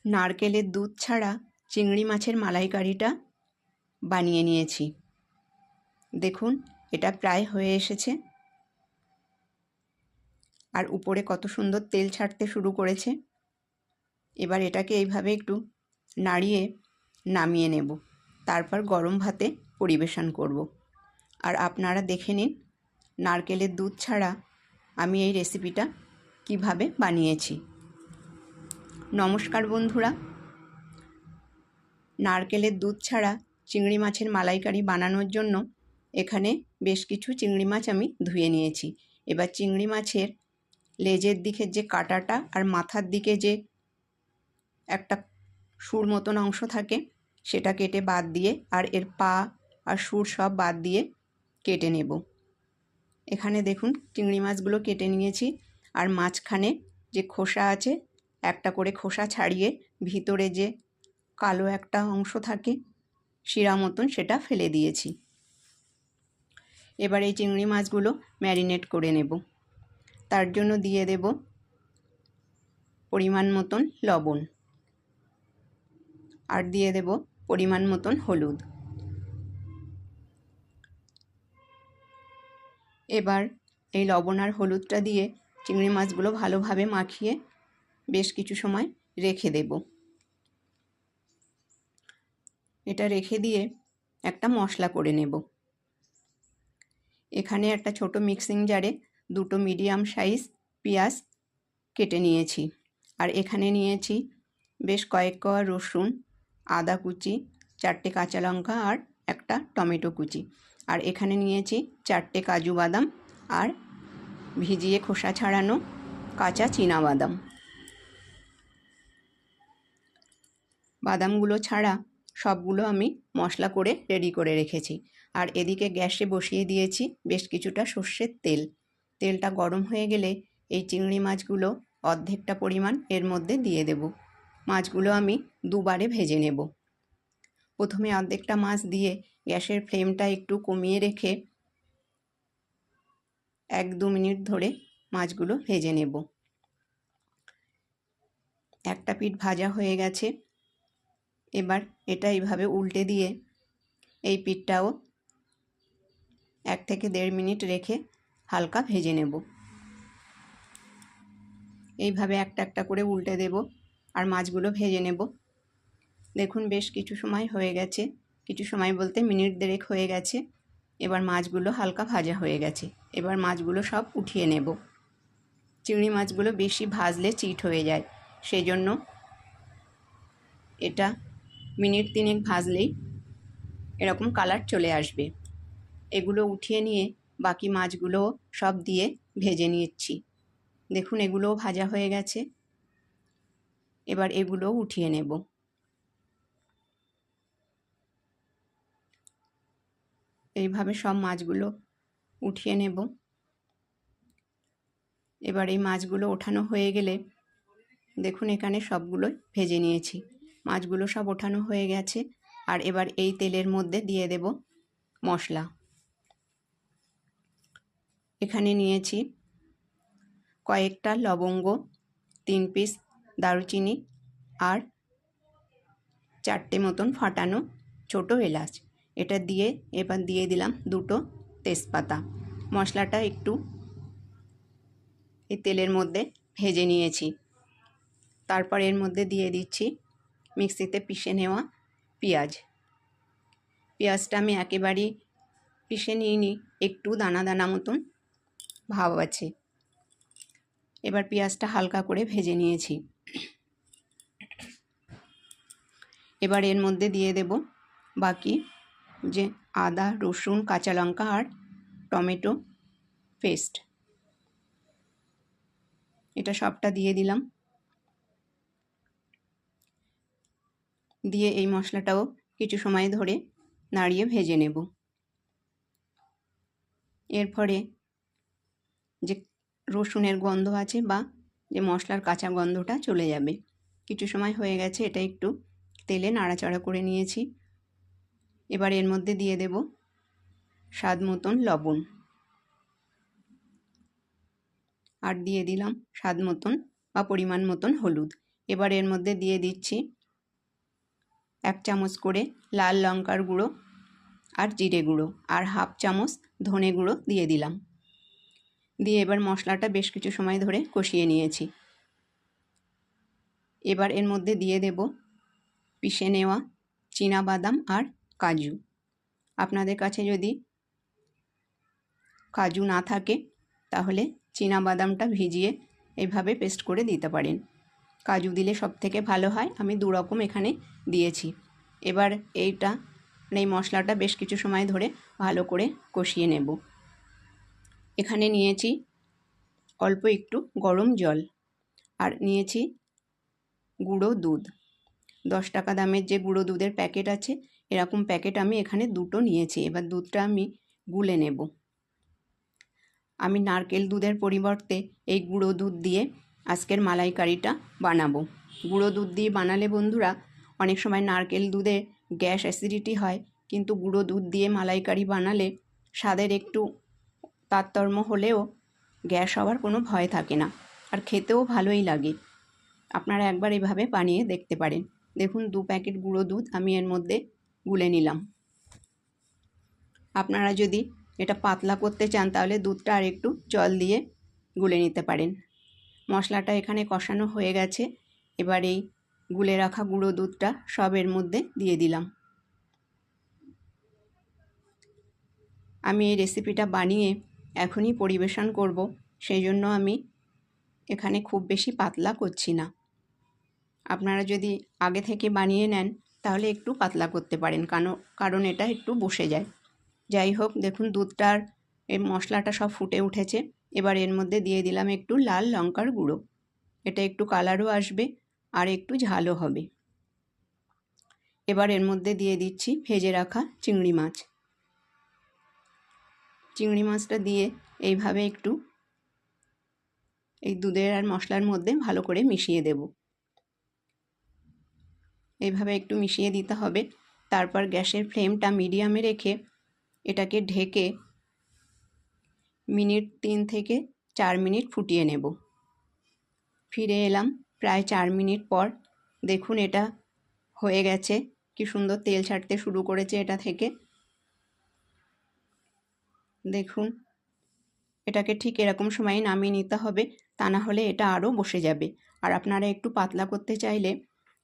নারকেলের দুধ ছাড়া চিংড়ি মাছের মালাইকারিটা বানিয়ে নিয়েছি। দেখুন এটা প্রায় হয়ে এসেছে আর উপরে কত সুন্দর তেল ছাড়তে শুরু করেছে। এবার এটাকে এইভাবে একটু নাড়িয়ে নামিয়ে নেব, তারপর গরম ভাতে পরিবেশন করব। আর আপনারা দেখে নিন নারকেলের দুধ ছাড়া আমি এই রেসিপিটা কিভাবে বানিয়েছি। নমস্কার বন্ধুরা, নারকেলের দুধ ছাড়া চিংড়ি মাছের মালাইকারি বানানোর জন্য এখানে বেশ কিছু চিংড়ি মাছ আমি ধুয়ে নিয়েছি। এবার চিংড়ি মাছের লেজের দিকের যে কাঁটাটা আর মাথার দিকে যে একটা সুর মতন অংশ থাকে সেটা কেটে বাদ দিয়ে, আর এর পা আর সুর সব বাদ দিয়ে কেটে নেব। এখানে দেখুন চিংড়ি মাছগুলো কেটে নিয়েছি, আর মাঝখানে যে খোসা আছে একটা করে খোসা ছাড়িয়ে ভিতরে যে কালো একটা অংশ থাকে শিরা মতন সেটা ফেলে দিয়েছি। এবার এই চিংড়ি মাছগুলো ম্যারিনেট করে নেব। তার জন্য দিয়ে দেব পরিমাণ মতন লবণ, আর দিয়ে দেব পরিমাণ মতন হলুদ। এবার এই লবণ আর হলুদটা দিয়ে চিংড়ি মাছগুলো ভালোভাবে মাখিয়ে বেশ কিছু সময় রেখে দেব। এটা রেখে দিয়ে একটা মশলা করে নেব। এখানে একটা ছোট মিক্সিং জারে দুটো মিডিয়াম সাইজ পেঁয়াজ কেটে নিয়েছি, আর এখানে নিয়েছি বেশ কয়েক কোয়া রসুন, আদা কুচি, 4টে কাঁচা লঙ্কা আর একটা টমেটো কুচি, আর এখানে নিয়েছি 4টে কাজু বাদাম আর ভিজিয়ে খোসা ছাড়ানো কাঁচা চীনা বাদাম। বাদামগুলো ছাড়া সবগুলো আমি মশলা করে রেডি করে রেখেছি। আর এদিকে গ্যাসে বসিয়ে দিয়েছি বেশ কিছুটা সর্ষের তেল। তেলটা গরম হয়ে গেলে এই চিংড়ি মাছগুলো অর্ধেকটা পরিমাণ এর মধ্যে দিয়ে দেব। মাছগুলো আমি দুবারে ভেজে নেব। প্রথমে অর্ধেকটা মাছ দিয়ে গ্যাসের ফ্লেমটা একটু কমিয়ে রেখে 1-2 মিনিট ধরে মাছগুলো ভেজে নেব। একটা পিঠ ভাজা হয়ে গেছে। এবার এটা এইভাবে উল্টে দিয়ে এই পিঠটাও 1 থেকে 1.5 মিনিট রেখে হালকা ভেজে নেব। এইভাবে একটা একটা করে উল্টে দেব আর মাছগুলো ভেজে নেব। দেখুন বেশ কিছু সময় হয়ে গেছে, কিছু সময় বলতে মিনিট 1.5 হয়ে গেছে। এবার মাছগুলো হালকা ভাজা হয়ে গেছে। এবার মাছগুলো সব উঠিয়ে নেব। চিংড়ি মাছগুলো বেশি ভাজলে চিট হয়ে যায়, সেই জন্য এটা মিনিট 3 ভাজলেই এরকম কালার চলে আসবে। এগুলো উঠিয়ে নিয়ে বাকি মাছগুলো সব দিয়ে ভেজে নিচ্ছি। দেখুন এগুলোও ভাজা হয়ে গেছে। এবার এগুলোও উঠিয়ে নেব। এইভাবে সব মাছগুলো উঠিয়ে নেব। এবার এই মাছগুলো ওঠানো হয়ে গেলে দেখুন এখানে সবগুলোই ভেজে নিয়েছি। মাছগুলো সব ওঠানো হয়ে গেছে। আর এবার এই তেলের মধ্যে দিয়ে দেব মশলা। এখানে নিয়েছি কয়েকটা লবঙ্গ, 3 পিস দারুচিনি আর 4টে মতন ফাটানো ছোট এলাচ। এটা দিয়ে এবার দিয়ে দিলাম 2টো তেজপাতা। মশলাটা একটু এই তেলের মধ্যে ভেজে নিয়েছি। তারপর এর মধ্যে দিয়ে দিচ্ছি মিক্সিতে পিষে নেওয়া পেঁয়াজ। পেঁয়াজটা আমি একেবারেই পিষে নিইনি, একটু দানা দানা মতন ভাব আছে। এবার পেঁয়াজটা হালকা করে ভেজে নিয়েছি। এবার এর মধ্যে দিয়ে দেব বাকি যে আদা, রসুন, কাঁচা লঙ্কা আর টমেটো পেস্ট। এটা সবটা দিয়ে দিলাম। দিয়ে এই মশলাটাও কিছু সময় ধরে নাড়িয়ে ভেজে নেব। এরপরে যে রসুনের গন্ধ আছে বা যে মশলার কাঁচা গন্ধটা চলে যাবে। কিছু সময় হয়ে গেছে, এটা একটু তেলে নাড়াচাড়া করে নিয়েছি। এবার এর মধ্যে দিয়ে দেব স্বাদ মতন লবণ, আর দিয়ে দিলাম স্বাদ মতন বা পরিমাণ মতন হলুদ। এবার এর মধ্যে দিয়ে দিচ্ছি 1 চামচ করে লাল লঙ্কার গুঁড়ো আর জিরে গুঁড়ো আর হাফ চামচ ধনে গুঁড়ো দিয়ে দিলাম। দিয়ে এবার মশলাটা বেশ কিছু সময় ধরে কষিয়ে নিয়েছি। এবার এর মধ্যে দিয়ে দেব পিষে নেওয়া চীনা বাদাম আর কাজু। আপনাদের কাছে যদি কাজু না থাকে তাহলে চীনা বাদামটা ভিজিয়ে এইভাবে পেস্ট করে দিতে পারেন। কাজু দিলে সবথেকে ভালো হয়। আমি 2 রকম এখানে দিয়েছি। এবার এই মশলাটা বেশ কিছু সময় ধরে ভালো করে কষিয়ে নেব। এখানে নিয়েছি অল্প একটু গরম জল আর নিয়েছি গুঁড়ো দুধ। 10 টাকা দামের যে গুঁড়ো দুধের প্যাকেট আছে, এরকম প্যাকেট আমি এখানে 2টো নিয়েছি। এবার দুধটা আমি গুলে নেব। আমি নারকেল দুধের পরিবর্তে এই গুঁড়ো দুধ দিয়ে আজকের মালাইকারিটা বানাবো। গুঁড়ো দুধ দিয়ে বানালে বন্ধুরা অনেক সময় নারকেল দুধে গ্যাস অ্যাসিডিটি হয়, কিন্তু গুঁড়ো দুধ দিয়ে মালাইকারি বানালে স্বাদের একটু তারতম্য হলেও গ্যাস হওয়ার কোনো ভয় থাকে না, আর খেতেও ভালোই লাগে। আপনারা একবার এভাবে বানিয়ে দেখতে পারেন। দেখুন 2 প্যাকেট গুঁড়ো দুধ আমি এর মধ্যে গুলে নিলাম। আপনারা যদি এটা পাতলা করতে চান তাহলে দুধটা আর একটু জল দিয়ে গুলে নিতে পারেন। মশলাটা এখানে কষানো হয়ে গেছে। এবার এই গুলে রাখা গুঁড়ো দুধটা সব এর মধ্যে দিয়ে দিলাম। আমি এই রেসিপিটা বানিয়ে এখনই পরিবেশন করব, সেই জন্য আমি এখানে খুব বেশি পাতলা করছি না। আপনারা যদি আগে থেকে বানিয়ে নেন তাহলে একটু পাতলা করতে পারেন, কারণ এটা একটু বসে যায়। যাই হোক, দেখুন দুধটার এই মশলাটা সব ফুটে উঠেছে। এবার এর মধ্যে দিয়ে দিলাম একটু লাল লঙ্কার গুঁড়ো। এটা একটু কালারও আসবে আর একটু ঝালও হবে। এবার এর মধ্যে দিয়ে দিচ্ছি ভেজে রাখা চিংড়ি মাছ। চিংড়ি মাছটা দিয়ে এইভাবে একটু এই দুধের আর মশলার মধ্যে ভালো করে মিশিয়ে দেব। এইভাবে একটু মিশিয়ে দিতে হবে। তারপর গ্যাসের ফ্লেমটা মিডিয়ামে রেখে এটাকে ঢেকে মিনিট 3 থেকে 4 মিনিট ফুটিয়ে নেব। ফিরে এলাম প্রায় 4 মিনিট পর। দেখুন এটা হয়ে গেছে, কি সুন্দর তেল ছাড়তে শুরু করেছে এটা থেকে। দেখুন এটাকে ঠিক এরকম সময়ে নামিয়ে নিতে হবে, তা না হলে এটা আরও বসে যাবে। আর আপনারা একটু পাতলা করতে চাইলে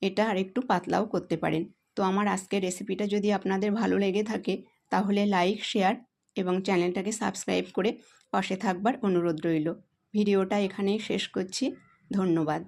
এটা আর একটু পাতলাও করতে পারেন। তো আমার আজকের রেসিপিটা যদি আপনাদের ভালো লেগে থাকে তাহলে লাইক, শেয়ার এবং চ্যানেলটাকে সাবস্ক্রাইব করে পাশে থাকবার অনুরোধ রইল। ভিডিওটা এখানেই শেষ করছি। ধন্যবাদ।